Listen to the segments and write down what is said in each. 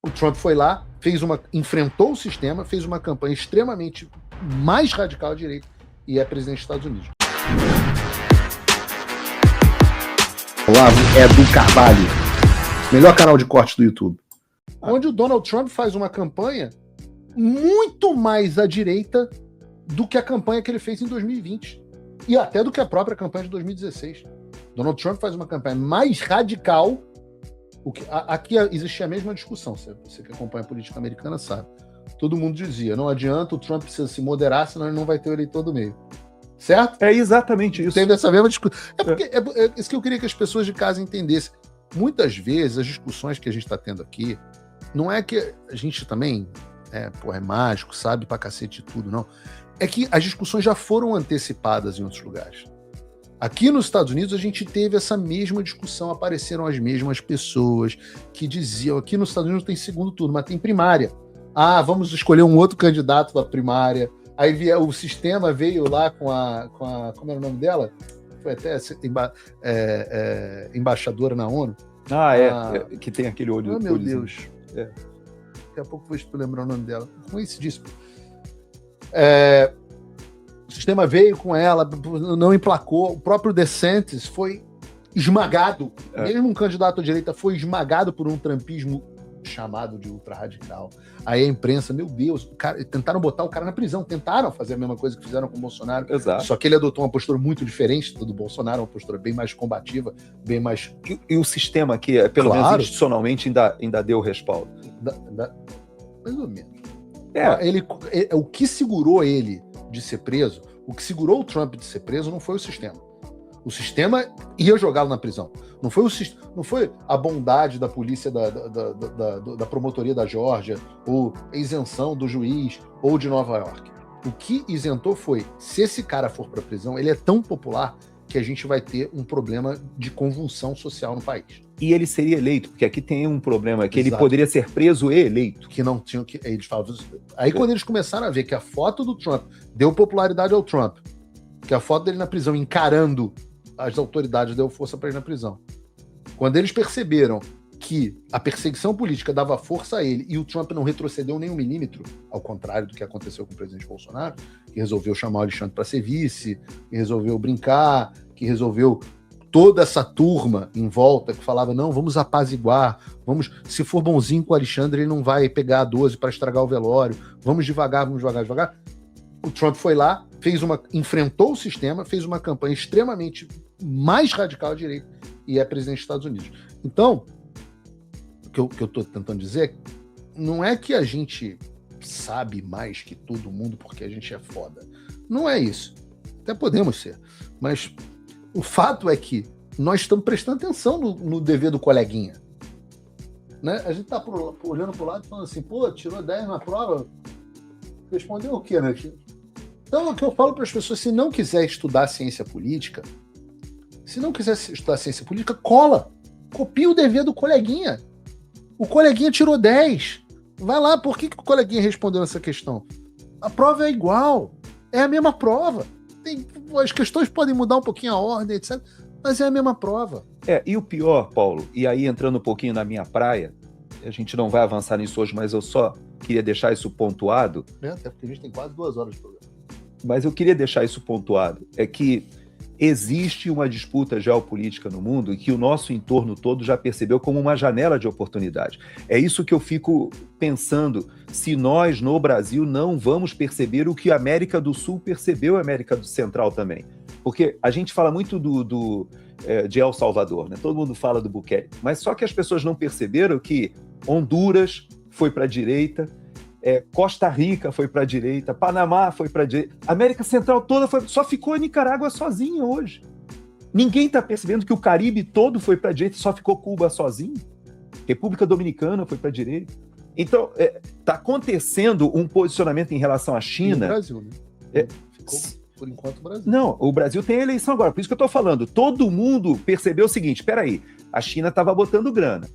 O Trump foi lá, enfrentou o sistema, fez uma campanha extremamente mais radical à direita e é presidente dos Estados Unidos. Olavo Edu Carvalho, melhor canal de corte do YouTube. Onde o Donald Trump faz uma campanha muito mais à direita do que a campanha que ele fez em 2020 e até do que a própria campanha de 2016. Donald Trump faz uma campanha mais radical. Aqui existia a mesma discussão, você que acompanha a política americana sabe. Todo mundo dizia, não adianta, o Trump precisa se moderar, senão ele não vai ter o eleitor do meio. Certo? É exatamente isso. Teve essa mesma discussão. É isso que eu queria que as pessoas de casa entendessem. Muitas vezes, as discussões que a gente está tendo aqui, não é que a gente também é mágico, sabe pra cacete de tudo, não. É que as discussões já foram antecipadas em outros lugares. Aqui nos Estados Unidos, a gente teve essa mesma discussão, apareceram as mesmas pessoas que diziam, aqui nos Estados Unidos tem segundo turno, mas tem primária. Ah, vamos escolher um outro candidato da primária. Aí o sistema veio lá com a como era o nome dela? Foi até embaixadora na ONU. Que tem aquele olho. Oh, meu Deus. Daqui a pouco vou lembrar o nome dela. Conhecidíssimo. O sistema veio com ela, não emplacou. O próprio DeSantis foi esmagado. Mesmo um candidato à direita foi esmagado por um trumpismo chamado de ultra-radical. Aí a imprensa, meu Deus, tentaram botar o cara na prisão, tentaram fazer a mesma coisa que fizeram com o Bolsonaro. Exato. Só que ele adotou uma postura muito diferente do Bolsonaro, uma postura bem mais combativa, bem mais... E o sistema que, pelo menos institucionalmente, ainda deu respaldo. Mais ou menos. O que segurou ele de ser preso, o que segurou o Trump de ser preso não foi o sistema. O sistema ia jogá-lo na prisão. Não foi a bondade da polícia da promotoria da Geórgia, ou a isenção do juiz, ou de Nova York. O que isentou foi, se esse cara for para a prisão, ele é tão popular que a gente vai ter um problema de convulsão social no país. E ele seria eleito, porque aqui tem um problema, que ele poderia ser preso e eleito. Que não tinham que... Eles falavam, aí quando eles começaram a ver que a foto do Trump deu popularidade ao Trump, que a foto dele na prisão encarando as autoridades deu força para ele na prisão. Quando eles perceberam que a perseguição política dava força a ele e o Trump não retrocedeu nem um milímetro, ao contrário do que aconteceu com o presidente Bolsonaro, que resolveu chamar o Alexandre para ser vice, que resolveu brincar, que resolveu toda essa turma em volta que falava, não, vamos apaziguar, se for bonzinho com o Alexandre, ele não vai pegar a 12 para estragar o velório, vamos devagar. O Trump foi lá, enfrentou o sistema, fez uma campanha extremamente mais radical à direita e é presidente dos Estados Unidos. Então, o que eu estou tentando dizer não é que a gente sabe mais que todo mundo porque a gente é foda. Não é isso. Até podemos ser. Mas o fato é que nós estamos prestando atenção no dever do coleguinha. Né? A gente está olhando para o lado e falando assim, tirou 10 na prova, respondeu o quê, né? Então, o que eu falo para as pessoas, se não quiser estudar ciência política, cola. Copia o dever do coleguinha. O coleguinha tirou 10. Vai lá, por que o coleguinha respondeu essa questão? A prova é igual. É a mesma prova. As questões podem mudar um pouquinho a ordem, etc. Mas é a mesma prova. E o pior, Paulo, e aí entrando um pouquinho na minha praia, a gente não vai avançar nisso hoje, mas eu só queria deixar isso pontuado. Até porque a gente tem quase 2 horas de programa. Mas eu queria deixar isso pontuado, é que existe uma disputa geopolítica no mundo e que o nosso entorno todo já percebeu como uma janela de oportunidade. É isso que eu fico pensando, se nós no Brasil não vamos perceber o que a América do Sul percebeu, a América do Central também. Porque a gente fala muito de El Salvador, né? Todo mundo fala do Bukele, mas só que as pessoas não perceberam que Honduras foi para a direita, Costa Rica foi para a direita, Panamá foi para a direita, América Central toda só ficou a Nicarágua sozinha hoje. Ninguém está percebendo que o Caribe todo foi para a direita, só ficou Cuba sozinho. República Dominicana foi para a direita. Então, está acontecendo um posicionamento em relação à China. E o Brasil, né? Ficou, por enquanto, o Brasil. Não, o Brasil tem a eleição agora, por isso que eu estou falando. Todo mundo percebeu o seguinte, espera aí, a China estava botando grana.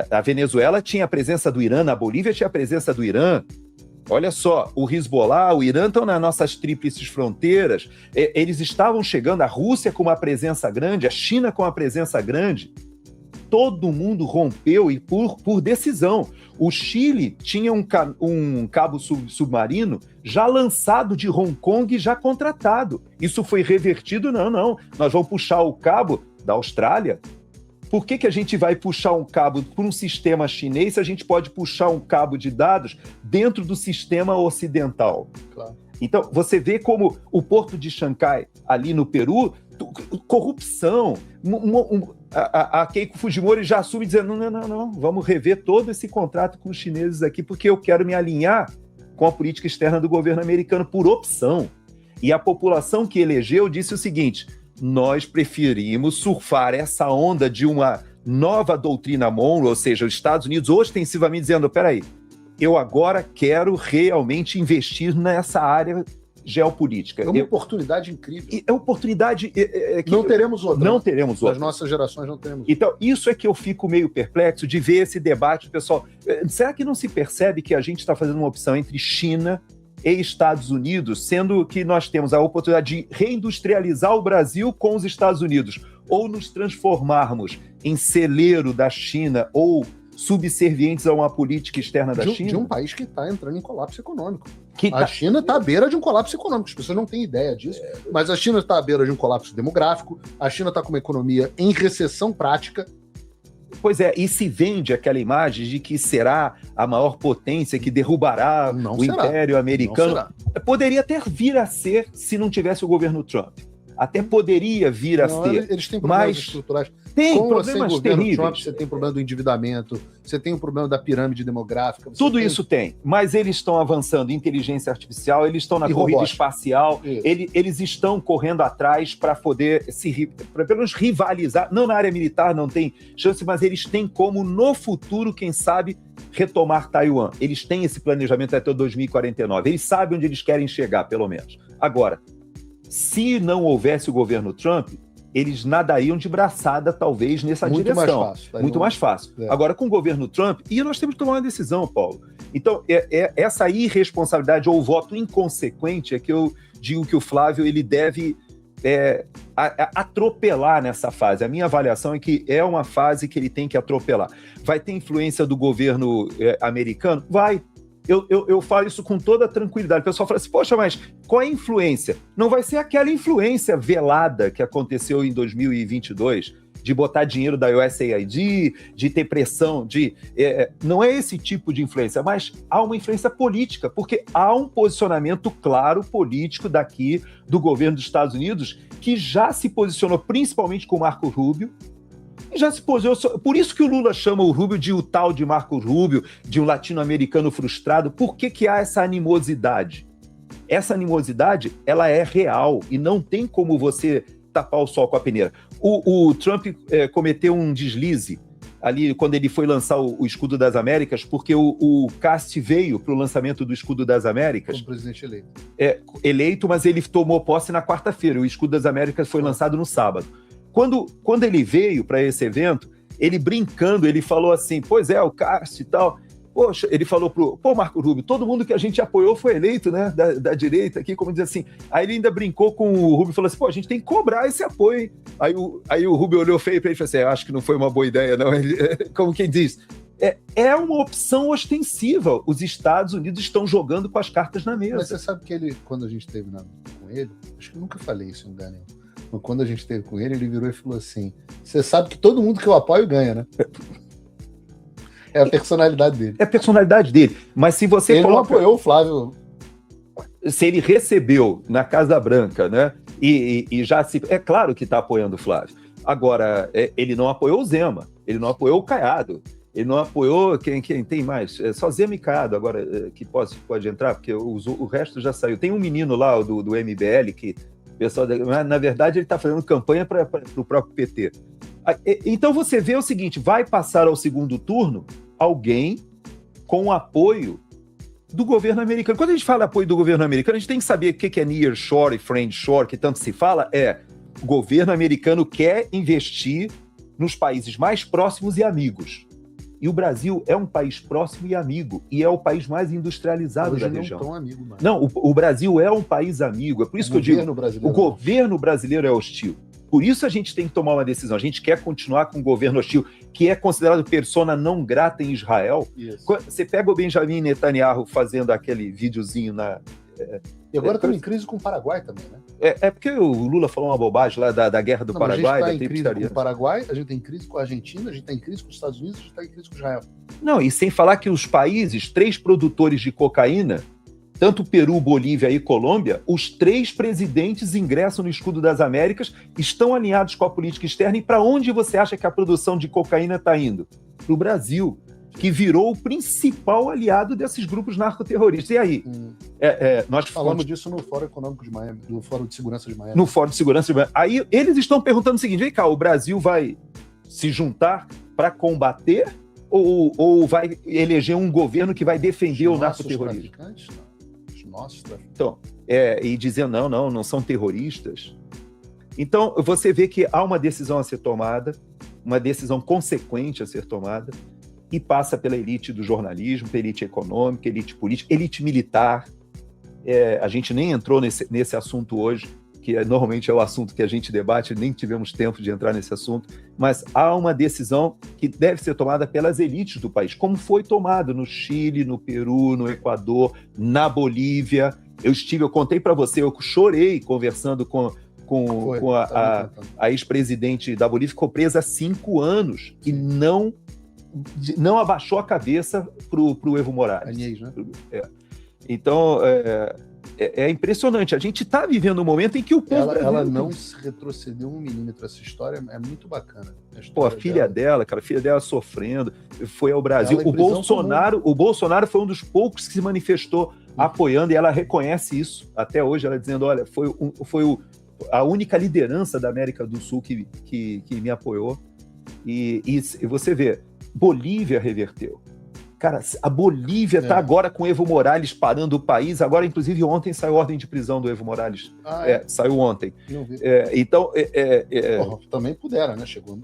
A Venezuela tinha a presença do Irã, a Bolívia tinha a presença do Irã. Olha só, o Hezbollah, o Irã estão nas nossas tríplices fronteiras, eles estavam chegando, a Rússia com uma presença grande, a China com uma presença grande. todo mundo rompeu e por decisão. O Chile tinha um cabo submarino já lançado de Hong Kong e já contratado. Isso foi revertido? Não. Nós vamos puxar o cabo da Austrália. Por que a gente vai puxar um cabo por um sistema chinês se a gente pode puxar um cabo de dados dentro do sistema ocidental? Claro. Então, você vê como o porto de Xangai, ali no Peru, corrupção. A Keiko Fujimori já assume dizendo, não, vamos rever todo esse contrato com os chineses aqui, porque eu quero me alinhar com a política externa do governo americano por opção. E a população que elegeu disse o seguinte, nós preferimos surfar essa onda de uma nova doutrina Monroe, ou seja, os Estados Unidos ostensivamente dizendo, peraí, eu agora quero realmente investir nessa área geopolítica. É uma oportunidade incrível. É oportunidade... não teremos outra. Não teremos outra. Nas nossas gerações não teremos outra. Então, isso é que eu fico meio perplexo de ver esse debate, pessoal. Será que não se percebe que a gente está fazendo uma opção entre China e Estados Unidos, sendo que nós temos a oportunidade de reindustrializar o Brasil com os Estados Unidos, ou nos transformarmos em celeiro da China, ou subservientes a uma política externa da China? De um país que está entrando em colapso econômico. A China está à beira de um colapso econômico, as pessoas não têm ideia disso, mas a China está à beira de um colapso demográfico, a China está com uma economia em recessão prática. Pois é, e se vende aquela imagem de que será a maior potência que derrubará Império Americano. Poderia até vir a ser se não tivesse o governo Trump. Até poderia vir a ser. Eles têm problemas estruturais. Tem problemas terríveis. Trump, você tem problema do endividamento, você tem o problema da pirâmide demográfica. Tudo isso tem, mas eles estão avançando em inteligência artificial, eles estão na corrida espacial, eles estão correndo atrás para poder pelo menos rivalizar. Não na área militar, não tem chance, mas eles têm como, no futuro, quem sabe, retomar Taiwan. Eles têm esse planejamento até 2049. Eles sabem onde eles querem chegar, pelo menos. Agora, se não houvesse o governo Trump, eles nadariam de braçada, talvez, nessa direção. Muito mais fácil. Agora, com o governo Trump, e nós temos que tomar uma decisão, Paulo. Então, essa irresponsabilidade ou voto inconsequente é que eu digo que o Flávio ele deve atropelar nessa fase. A minha avaliação é que é uma fase que ele tem que atropelar. Vai ter influência do governo americano? Vai. Eu falo isso com toda tranquilidade. O pessoal fala assim, poxa, mas qual é a influência? Não vai ser aquela influência velada que aconteceu em 2022, de botar dinheiro da USAID, de ter pressão, não é esse tipo de influência, mas há uma influência política, porque há um posicionamento claro político daqui do governo dos Estados Unidos, que já se posicionou principalmente com o Marco Rubio, já se posicionou. Por isso que o Lula chama o Rubio de o tal de Marco Rubio, de um latino-americano frustrado. Por que há essa animosidade? Essa animosidade, ela é real e não tem como você tapar o sol com a peneira. O Trump cometeu um deslize ali quando ele foi lançar o Escudo das Américas, porque o Cast veio para o lançamento do Escudo das Américas. Como presidente eleito. Eleito, mas ele tomou posse na quarta-feira. O Escudo das Américas foi lançado no sábado. Quando ele veio para esse evento, ele brincando, ele falou assim, pois é, o Cast e tal. Poxa, ele falou Marco Rubio, todo mundo que a gente apoiou foi eleito, né, da direita aqui, como diz assim. Aí ele ainda brincou com o Rubio e falou assim, a gente tem que cobrar esse apoio, hein? Aí o Rubio olhou feio para ele e falou assim, acho que não foi uma boa ideia, não. Como quem diz, é uma opção ostensiva. Os Estados Unidos estão jogando com as cartas na mesa. Mas você sabe que ele, quando a gente esteve com ele, acho que eu nunca falei isso em lugar nenhum. Quando a gente esteve com ele virou e falou assim, você sabe que todo mundo que eu apoio ganha, né? É a personalidade dele. É a personalidade dele. Mas se você ele não apoiou o Flávio. Se ele recebeu na Casa Branca, né? E já se... É claro que está apoiando o Flávio. Agora, ele não apoiou o Zema, ele não apoiou o Caiado, ele não apoiou... Quem tem mais? Só Zema e Caiado agora que pode entrar, porque o resto já saiu. Tem um menino lá do MBL que... Pessoal, na verdade, ele está fazendo campanha para o próprio PT. Então você vê o seguinte, vai passar ao segundo turno alguém com apoio do governo americano. Quando a gente fala apoio do governo americano, a gente tem que saber o que é nearshore e friendshore, que tanto se fala, o governo americano quer investir nos países mais próximos e amigos. E o Brasil é um país próximo e amigo, e é o país mais industrializado da região. Não tão amigo, mas... Não, o Brasil é um país amigo, é por isso que eu digo, o governo brasileiro é hostil. Por isso a gente tem que tomar uma decisão. A gente quer continuar com um governo hostil, que é considerado persona não grata em Israel. Isso. Você pega o Benjamin Netanyahu fazendo aquele videozinho na... E agora estamos em crise com o Paraguai também, né? É porque o Lula falou uma bobagem lá da guerra do Paraguai. A gente está em crise com o Paraguai, a gente tem crise com a Argentina, a gente está em crise com os Estados Unidos, a gente está em crise com Israel. Não, e sem falar que os países, 3 produtores de cocaína, tanto Peru, Bolívia e Colômbia, os 3 presidentes ingressam no Escudo das Américas, estão alinhados com a política externa. E para onde você acha que a produção de cocaína está indo? Para o Brasil, que virou o principal aliado desses grupos narcoterroristas. E aí? Nós falamos disso no Fórum Econômico de Miami, no Fórum de Segurança de Miami. No Fórum de Segurança de Miami. Aí eles estão perguntando o seguinte: vem cá, o Brasil vai se juntar para combater ou vai eleger um governo que vai defender o narcoterrorismo? Os nossos traficantes. Então, e dizer não são terroristas. Então, você vê que há uma decisão a ser tomada, uma decisão consequente a ser tomada, e passa pela elite do jornalismo, pela elite econômica, elite política, elite militar. A gente nem entrou nesse assunto hoje, que normalmente é o assunto que a gente debate, nem tivemos tempo de entrar nesse assunto, mas há uma decisão que deve ser tomada pelas elites do país, como foi tomado no Chile, no Peru, no Equador, na Bolívia. Eu contei para você, eu chorei conversando com a ex-presidente da Bolívia, ficou presa há 5 anos e não abaixou a cabeça pro Evo Morales. Anéis, né? Então, é impressionante. A gente está vivendo um momento em que o povo... Ela não se retrocedeu 1 milímetro. Essa história é muito bacana. A filha dela sofrendo, foi ao Brasil. O Bolsonaro foi um dos poucos que se manifestou apoiando, e ela reconhece isso até hoje, ela dizendo, olha, foi a única liderança da América do Sul que me apoiou. E você vê, Bolívia reverteu. Cara, a Bolívia está agora com o Evo Morales parando o país. Agora, inclusive, ontem saiu ordem de prisão do Evo Morales. Saiu ontem. Não vi. Então... também pudera, né? Chegou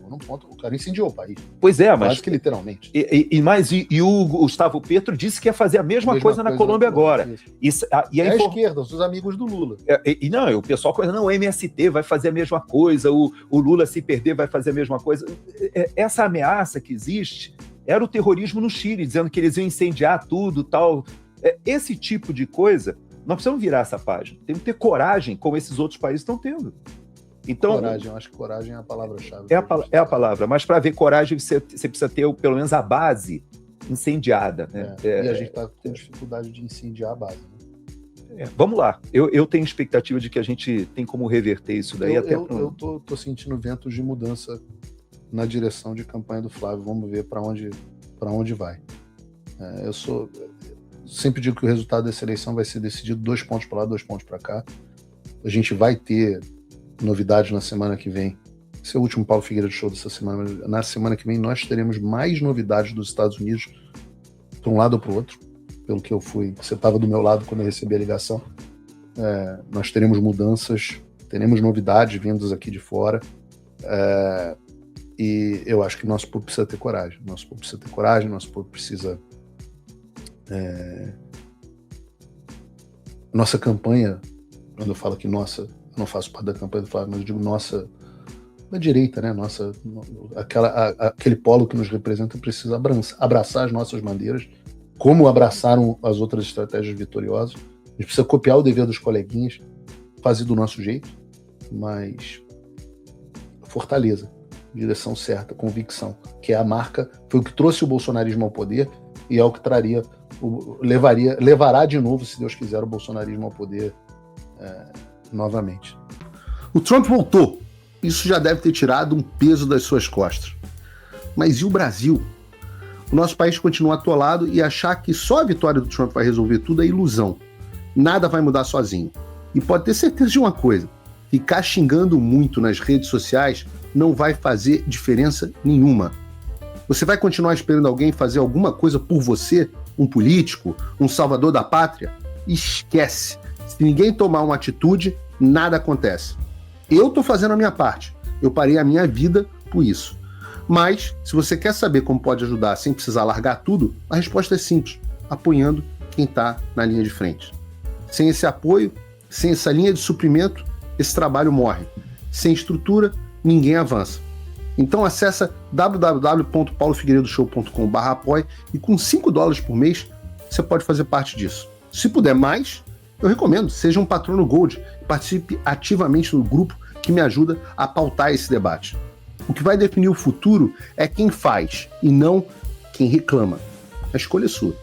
num ponto... O cara incendiou o país. Pois é, mas... Quase que literalmente. E o Gustavo Petro disse que ia fazer a mesma coisa na Colômbia agora. A esquerda, os amigos do Lula. O pessoal coisa, o MST vai fazer a mesma coisa, o Lula, se perder, vai fazer a mesma coisa. Essa ameaça que existe era o terrorismo no Chile, dizendo que eles iam incendiar tudo, tal. Esse tipo de coisa, nós precisamos virar essa página. Temos que ter coragem, como esses outros países estão tendo. Então, coragem, eu acho que coragem é a palavra-chave. É a palavra, mas para ver coragem, você precisa ter pelo menos a base incendiada. Né? E a gente está com dificuldade de incendiar a base. Né? Vamos lá. Eu tenho expectativa de que a gente tem como reverter isso daí. Eu tô sentindo ventos de mudança na direção de campanha do Flávio. Vamos ver para onde vai. Eu sempre digo que o resultado dessa eleição vai ser decidido 2 pontos para lá, 2 pontos para cá. A gente vai ter novidades na semana que vem. Esse é o último Paulo Figueiredo Show dessa semana, mas na semana que vem nós teremos mais novidades dos Estados Unidos, para um lado ou para o outro, pelo que eu fui. Você estava do meu lado quando eu recebi a ligação. Nós teremos mudanças, teremos novidades vindas aqui de fora. E eu acho que nosso povo precisa ter coragem. Nosso povo precisa... Nossa campanha, quando eu falo que nossa, eu não faço parte da campanha do Flávio, mas eu digo nossa, da direita, né? Aquele polo que nos representa precisa abraçar as nossas bandeiras, como abraçaram as outras estratégias vitoriosas. A gente precisa copiar o dever dos coleguinhas, fazer do nosso jeito, mas fortaleza, direção certa, convicção, que é a marca, foi o que trouxe o bolsonarismo ao poder e é o que levará de novo, se Deus quiser, o bolsonarismo ao poder novamente. O Trump voltou. Isso já deve ter tirado um peso das suas costas. Mas e o Brasil? O nosso país continua atolado e achar que só a vitória do Trump vai resolver tudo é ilusão. Nada vai mudar sozinho. E pode ter certeza de uma coisa: ficar xingando muito nas redes sociais não vai fazer diferença nenhuma. Você vai continuar esperando alguém fazer alguma coisa por você? Um político? Um salvador da pátria? Esquece. Se ninguém tomar uma atitude, nada acontece. Eu estou fazendo a minha parte. Eu parei a minha vida por isso. Mas, se você quer saber como pode ajudar sem precisar largar tudo, a resposta é simples: apoiando quem está na linha de frente. Sem esse apoio, sem essa linha de suprimento, esse trabalho morre. Sem estrutura, ninguém avança. Então acessa www.paulofigueiredoshow.com/apoie e com $5 por mês você pode fazer parte disso. Se puder mais, eu recomendo, seja um patrono Gold e participe ativamente no grupo que me ajuda a pautar esse debate. O que vai definir o futuro é quem faz e não quem reclama. A escolha é sua.